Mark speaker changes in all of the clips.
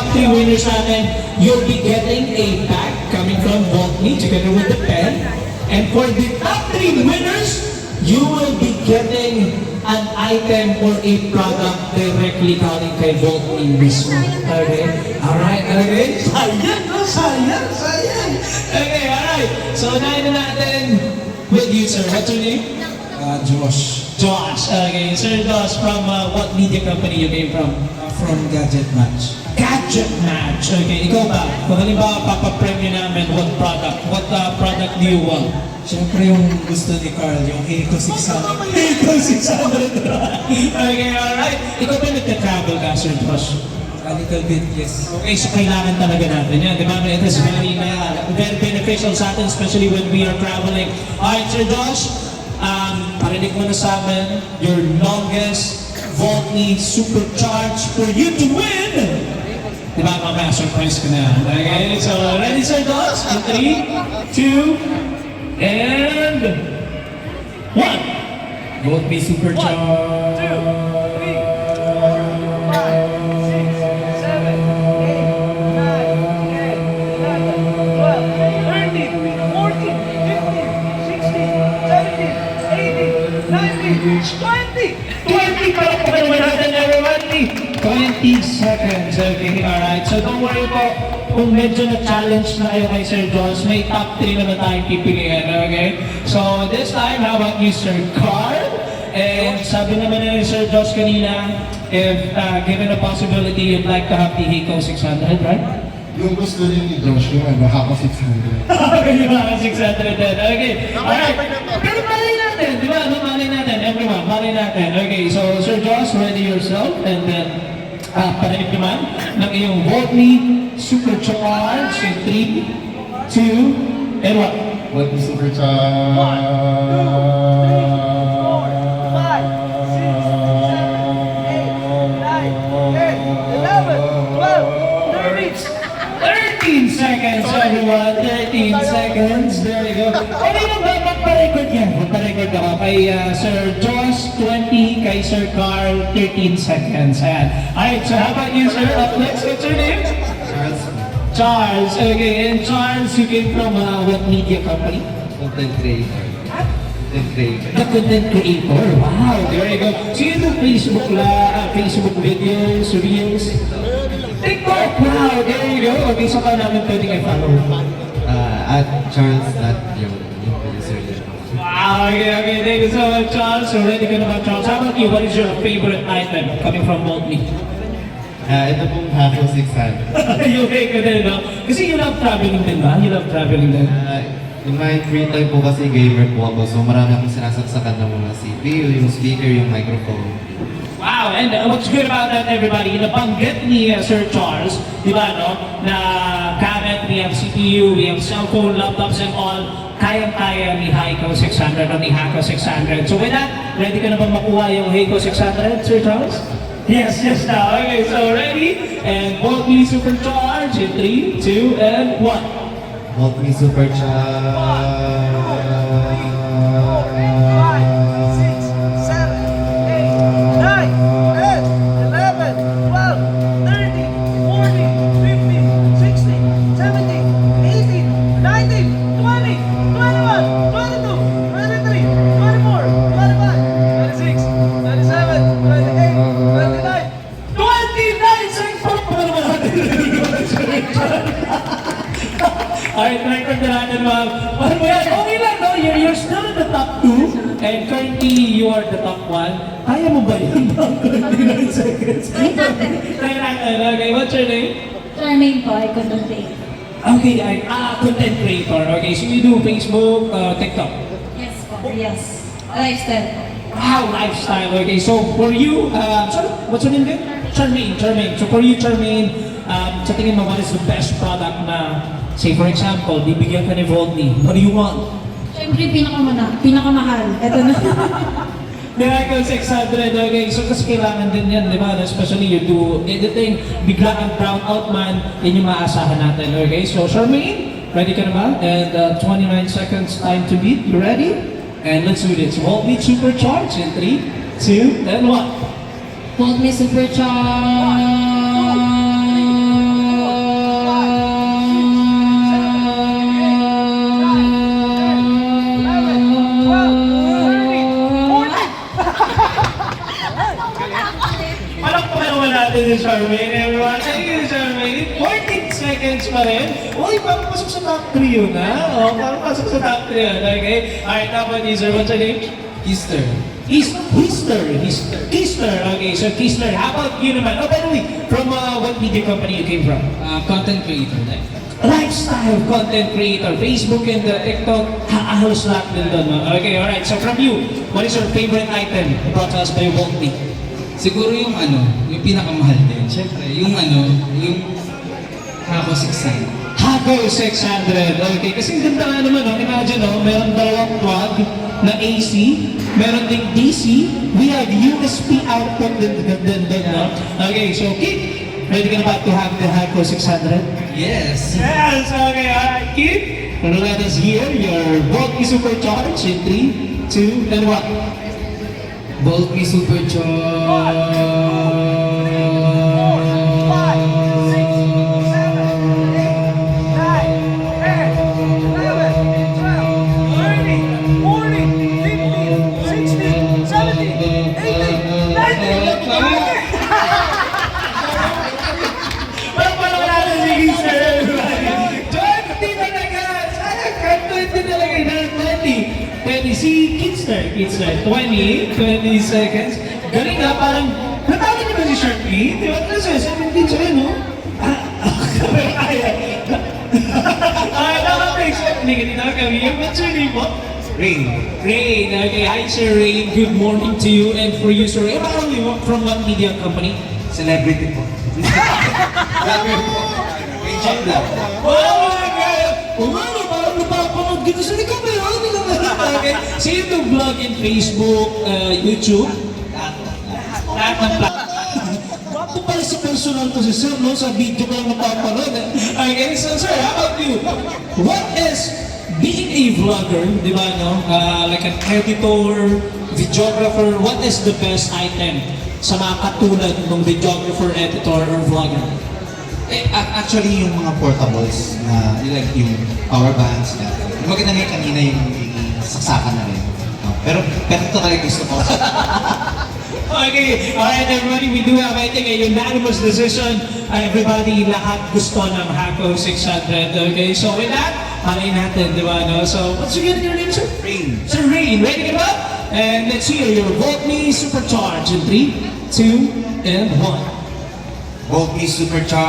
Speaker 1: top 3 winners natin, you'll be getting a pack coming from Voltme together with the pen. And for the top 3 winners, you will be getting an item or a product directly coming kay Voltme mismo. Okay? Alright, okay? Sayang. Okay, alright. So, unahin na natin with you, sir. What's your name?
Speaker 2: Josh.
Speaker 1: Josh. Okay, Sir Josh, from what media company you came from?
Speaker 2: From Gadget Match.
Speaker 1: Gadget Match. Okay, ikaw ba? Kung halimbawa papapremyo namin, what product do you want?
Speaker 2: Siyempre yung gusto ni Carl, yung Heiko 600.
Speaker 1: Heiko 600. Okay, alright. Ikaw ba nagka-travel ka, Sir Josh?
Speaker 2: A little bit, yes.
Speaker 1: Okay, so kailangan talaga natin yan. Di ba? It is very beneficial sa atin, especially when we are traveling. Alright, Sir Josh, parinig mo na sa amin your longest Voltme Supercharge for you to win! Di ba, mamaya surprise ka na. Okay, so ready, Sir Josh? In 3, 2, and 1!
Speaker 2: Voltme Supercharge.
Speaker 1: 20 para po kayo natin, everybody! 20 seconds, okay, alright. So don't worry po, kung medyo na-challenge na kayo kay Sir Jones, may top 3 naman tayong pipiliin, okay? So this time, how about you, Sir Carl? And sabi naman ni Sir Jones kanina, if given a possibility, you'd like to have the Heiko 600, right?
Speaker 3: Yung gusto rin ni Josh, yung Hako 600.
Speaker 1: Yung mga 600 din. Okay. Alright. Pero malay natin. Di ba? Ano malay natin? Everyone, malay natin. Okay. So, Sir Josh, ready yourself. And then, panalig naman ng iyong Voltme Supercharge in 3, 2, and 1.
Speaker 3: Voltme Supercharge.
Speaker 1: 13 seconds, everyone. 13 seconds. There you go. Ano yung magpa-record yan? Magpa-record ako kay Sir Josh, 20, kay Sir Carl, 13 seconds. Ayan. Alright, so how about you, sir? Up next, what's your name?
Speaker 3: Charles.
Speaker 1: Charles. Okay, and Charles, you came from what media company?
Speaker 3: Content creator. Content creator.
Speaker 1: The content creator. Wow, there you go. So you do Facebook Facebook videos, reels? TikTok! Wow, there you go. Okay, so paano namin pwedeng i-follow?
Speaker 3: At Charles, at yung producer niya.
Speaker 1: Wow, okay, thank you so much, Charles. So ready ka naman, Charles. How about you? What is your favorite item coming from Voltme?
Speaker 3: Ito pong Hako 600.
Speaker 1: Yung fake ko din, no? Kasi you love traveling din, ba? You love traveling din.
Speaker 3: In my free time po kasi gamer po ako, so marami akong sinasaksakan ng mga CPU, yung speaker, yung microphone.
Speaker 1: Wow, and what's good about that, everybody, nabanggit ni Sir Charles, di ba, no, na gamit, we have CPU, we have cellphone, laptops, and all, kayang-kaya ni Heiko 600 o ni Hako 600. So with that, ready ka na bang makuha yung Heiko 600, Sir Charles? Yes, yes now. Okay, so ready? And Voltme Supercharge in 3, 2, and 1.
Speaker 3: Voltme Supercharge.
Speaker 1: 29 seconds pa naman natin. Alright, record na natin, ma'am. Ano mo yan? Okay lang, no? You're still in the top 2, and currently you are the top 1. Kaya mo ba yun? 29 seconds. Try natin. Okay, what's your name?
Speaker 4: Charmaine po, ay content creator.
Speaker 1: Okay, content creator. Okay, so you do Facebook, TikTok.
Speaker 4: Yes po, yes. Lifestyle po.
Speaker 1: Wow, lifestyle. Okay, so for you, sorry, what's your name again? Charmaine. So for you, Charmaine, sa tingin mo, what is the best product na, say for example, bibigyan ka ni Voltme, what do you want?
Speaker 4: Siyempre, pinakamahal. Ito na.
Speaker 1: Miracle 600, okay, so kasi kailangan din yan, di ba? Especially you do editing, bigla ang brown out man, yun yung maasahan natin, okay? So Charmaine, ready ka na ba? And 29 seconds time to beat, you ready? And let's do this. Voltme Supercharge in 3, 2, and 1.
Speaker 4: Voltme Supercharge.
Speaker 1: seconds pa rin. Uy, parang pasok sa top 3 yun, ha? Oh, parang pasok sa top 3 yun. Okay? Alright, how about you, sir? What's your name?
Speaker 3: Easter.
Speaker 1: Kister. Okay, so Kister, how about you naman? Oh, by the way, from what media company you came from?
Speaker 3: Content creator.
Speaker 1: Lifestyle content creator, Facebook and TikTok, halos lahat din doon. No? Okay, alright. So from you, what is your favorite item brought to us by Voltme?
Speaker 3: Siguro yung yung pinakamahal din. Siyempre, yung Hako 600.
Speaker 1: Hago 600. Okay, kasi ganda nga naman, no? Imagine, no? Meron dalawang plug na AC, meron ding DC, we have USB output din, no? Okay, so Kit, ready ka na ba to have the Hago 600?
Speaker 3: Yes!
Speaker 1: Yes! Okay, alright, Kit. Let us hear your Voltme Supercharged in 3, 2, and 1.
Speaker 3: Bolt me
Speaker 1: Si Kidster, 20 seconds. Galing na, parang, natawag niyo ba si Sharpie? Di ba? Kasi 17 siya, no? Nakapag-text. Hindi ka kami. What's your name po?
Speaker 3: Rain.
Speaker 1: Rain. Okay, hi Sir Rain. Good morning to you. And for you, Sir Rain, from what media company?
Speaker 3: Celebrity po. Vlogger po. Rain Vlog.
Speaker 1: Oh my God! Umano, parang napapanood dito sa likod eh. Hindi naman. Okay. So you do vlog in Facebook, YouTube? Lahat ng platform. Wapo pala sa personal to si Sir, no? Sa video ko lang napapanood. Okay, so Sir, how about you? What is being a vlogger, di ba, no? Like an editor, videographer, what is the best item sa mga katulad ng videographer, editor, or vlogger?
Speaker 3: Actually, yung mga portables na like yung power banks na. Maganda nga kanina yung saksakan na rin. Pero ito talaga gusto ko.
Speaker 1: Okay, alright everybody, we do have I think a unanimous decision. Everybody, lahat gusto ng Hako 600. Okay, so with that, malay natin, di ba, no? So, what's again your name, sir?
Speaker 3: Rain.
Speaker 1: Sir Rain, ready to go? And let's hear your Voltme Supercharge in 3, 2, and 1.
Speaker 3: Bolt me supercharged.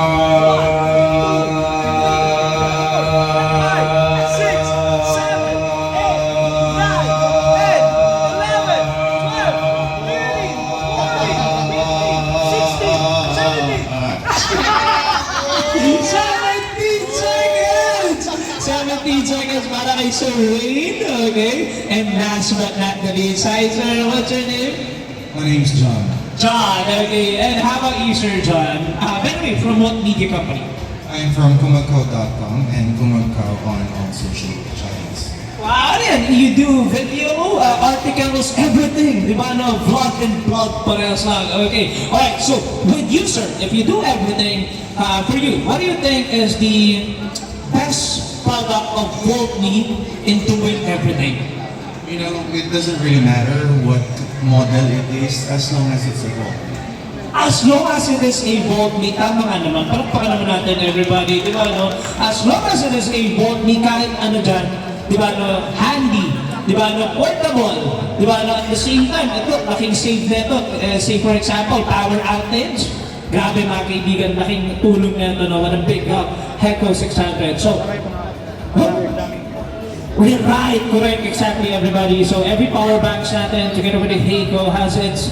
Speaker 1: Para kay Sir Rain, okay? And last but not the least, hi sir, what's your name?
Speaker 2: My name's John.
Speaker 1: John, okay. And how about you, Sir John? By the way, from what media company?
Speaker 2: I'm from kumagko.com and kumagko on all social channels.
Speaker 1: Wow, yan. You do video, articles, everything. Di ba, no? Vlog and blog parehas lang. Okay. Alright, so with you, sir, if you do everything, for you, what do you think is the best product of Voltme in doing everything?
Speaker 2: You know, it doesn't really matter what model it is as long as it's a Voltme.
Speaker 1: As long as it is a Voltme, tama nga naman, palakpakan naman natin everybody, di ba, no? As long as it is a Voltme, kahit ano dyan, di ba, no? Handy, di ba, no? Portable, di ba, no? At the same time, ito, laking save nito. Say for example, power outage. Grabe mga kaibigan, laking tulong nito, no? What a big help. Heko 600. So, we're right, correct, exactly everybody. So every power bank natin together with the Heko has its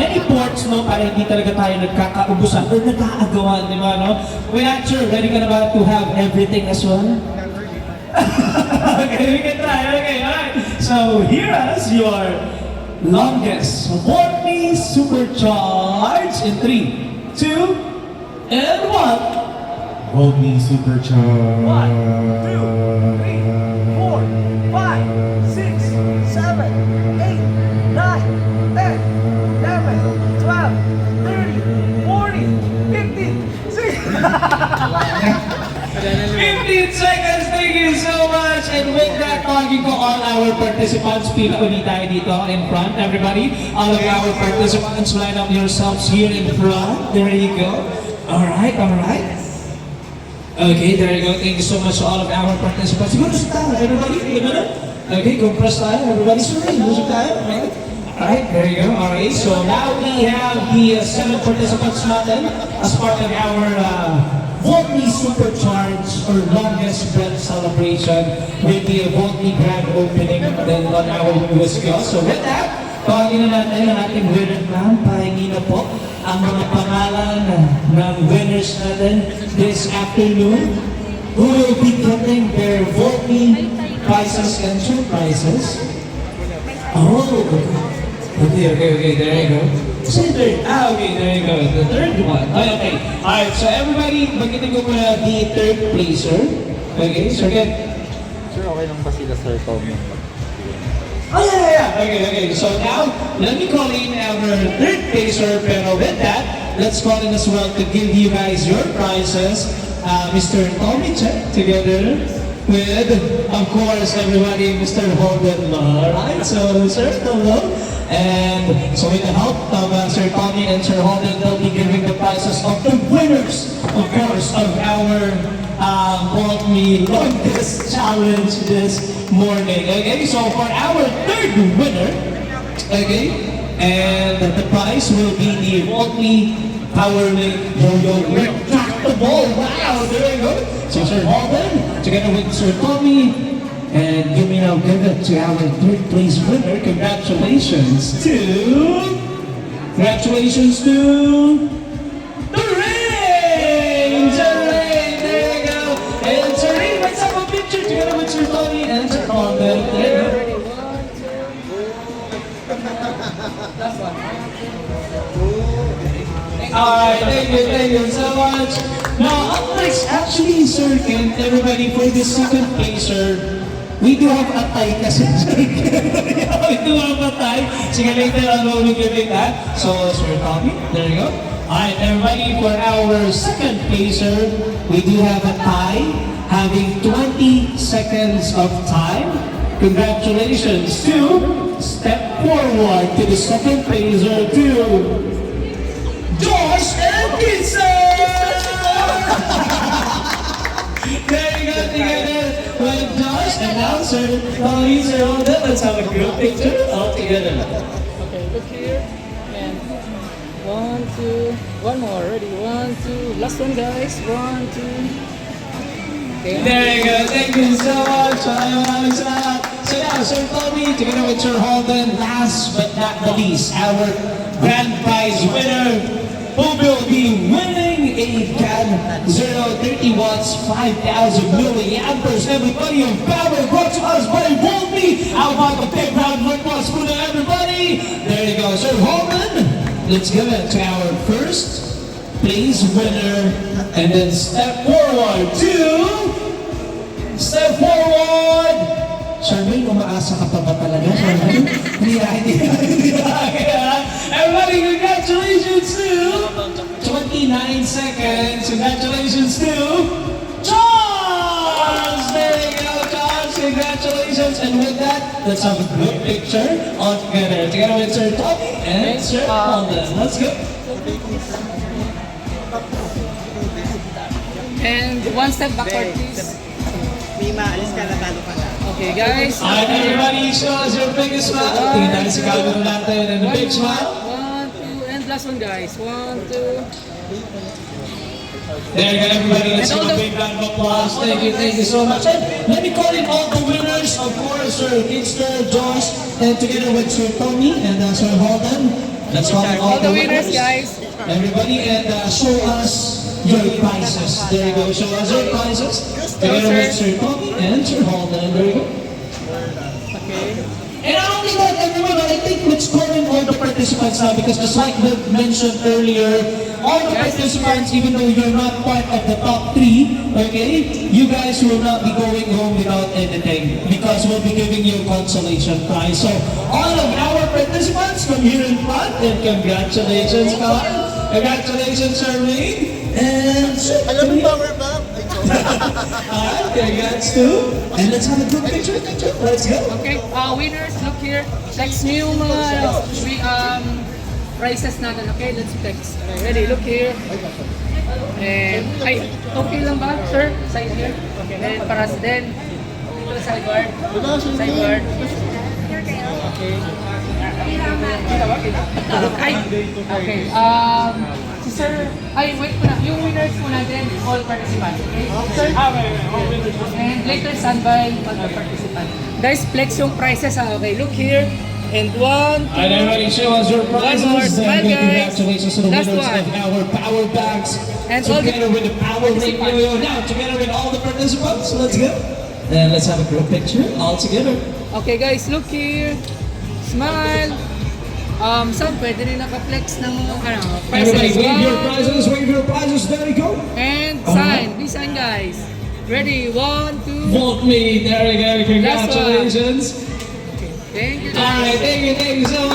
Speaker 1: many ports, no, para hindi talaga tayo nagkakaubusan or nagkaagawan, di ba, no? We're not sure, ready ka na ba to have everything as well? Okay, we can try, okay, alright. So here is your longest Voltme Supercharged in 3, 2, and 1.
Speaker 2: Voltme supercharged.
Speaker 5: 1, 2, 3, 4, 5, 6, 7, 8, 9, 10, 11, 12, 13, 14, 15,
Speaker 1: 15 seconds, thank you so much. And with that, tawagin ko all our participants. Pila ulit tayo dito in front, everybody. All of our participants, line up yourselves here in front. There you go. Alright, alright. Okay, there you go. Thank you so much to all of our participants. Siguro sa tayo, everybody. Okay, compress tayo. Everybody, sorry. Lusog tayo. Alright, there you go. Alright, so now we have the 7 participants natin as part of our Voltme Supercharged or longest breath celebration with the Voltme grand opening then on our newest kiosk. So with that, tawagin na natin ang ating winner plan. Pahingi na po ang mga pangalan ng winners natin this afternoon who will be getting their Voltme prizes and surprises. Oh, okay, there you go. Third. Okay, there you go. The third one. Okay. Alright, so everybody, magitin ko muna the third placer. Okay, so again.
Speaker 6: Sir, okay lang ba sila Sir Tommy?
Speaker 1: Oh, yeah. Okay. So now, let me call in our third placer, pero with that, let's call in as well to give you guys your prizes. Mr. Tommy Check together with, of course, everybody, Mr. Holden. Alright, so Sir, hello. And so with the help of Sir Tommy and Sir Holden, they'll be giving the prizes of the winners, of course, of our Voltme longest challenge this morning. Okay, so for our third winner, okay, and the prize will be the Voltme PowerLink Yo-Yo Retractable. Wow, there you go. So Sir Holden, together with Sir Tommy, and give it to our third place winner. Congratulations to Terrain! There you go. And Terrain, let's have a picture together with Sir Tony and Sir Holden. There you go. Alright, thank you so much. Now, up next, actually, Sir Ken, everybody, for the second placer, we do have a tie kasi, Sir Ken. We do have a tie. Sige, later on, we'll be giving that. So, Sir Tommy, there you go. Alright, everybody, for our second placer, we do have a tie, having 20 seconds of time. Congratulations to step forward to the second placer to Josh and Kinson! There you go, together with Josh and now Sir Tommy, Sir Holden. Let's have a group picture all together.
Speaker 6: Okay, look here. And 1, 2, one more. Ready? 1, 2. Last one, guys. 1, 2. Okay.
Speaker 1: There you go, thank you so much. Maraming salamat. So now, Sir Tommy, together with Sir Holden, last but not the least, our grand prize winner, who will be winning a CAN 030 watts, 5,000 milliamperes. Everybody of power brought to us by Voltme. How about a big round of applause for everybody? There you go, Sir Holden. Let's give it to our first place winner. And then step forward. Sir May, umaasa ka pa ba talaga? Hindi. Everybody, congratulations to 29 seconds. Congratulations to Charles! There you go, Charles. Congratulations. And with that, let's have a group picture all together. Together with Sir Tommy and Sir Holden. Let's go.
Speaker 6: And one step backward, please. Okay, guys.
Speaker 1: Alright, everybody, show us your biggest smile. Tingnan natin si Calvin natin and the big smile.
Speaker 6: 1, 2, and last one, guys. 1, 2.
Speaker 1: There you go, everybody. Let's give a big round of applause. Thank you so much. And let me call in all the winners, of course, Sir Kidster, Josh, and together with Sir Tommy and Sir Holden. Let's call in all the winners,
Speaker 6: guys.
Speaker 1: Everybody, and show us your prizes. There you go, show us your prizes. Together with Sir Tommy and Sir Holden. There you go.
Speaker 6: Okay.
Speaker 1: And not only that, everyone, I think let's call in all the participants now because just like we mentioned earlier, all the participants, even though you're not part of the top 3, okay, you guys will not be going home without anything because we'll be giving you a consolation prize. So all of our participants from here in front, and congratulations, Carl. Congratulations, Charmaine. And
Speaker 7: Alam mo power bank?
Speaker 1: alright, congrats too. And let's have a group picture. Let's go.
Speaker 6: Okay, winners, look here. Text nyo yung mga prizes natin, okay? Let's text. Okay, ready, look here. And, ay, okay lang ba, sir? Side here. Okay. Then, para sa din. Dito side guard. Side guard. Okay. Ay, okay. Si sir, ay, wait po na. Yung winners po natin, all participants. Okay? Sir? And later, standby, all participants. Guys, flex yung prices ha. Okay, look here. And 1, 2,
Speaker 1: And everybody show us your prizes.
Speaker 6: more.
Speaker 1: And
Speaker 6: Smile, guys.
Speaker 1: congratulations to the
Speaker 6: Last
Speaker 1: winners
Speaker 6: one.
Speaker 1: of our power bags.
Speaker 6: And all the
Speaker 1: Together with the power ring yo-yo. Now, together with all the participants, let's go. And let's have a group picture all together.
Speaker 6: Okay guys, look here. Smile. Some pwede rin naka-flex ng
Speaker 1: Everybody,
Speaker 6: prices.
Speaker 1: wave your
Speaker 6: One,
Speaker 1: prizes, wave your prizes. There we go.
Speaker 6: and sign. Please sign guys. Ready? 1, 2.
Speaker 1: Vote me. There we go. Congratulations.
Speaker 6: Thank you
Speaker 1: All right,
Speaker 6: guys.
Speaker 1: thank you so much.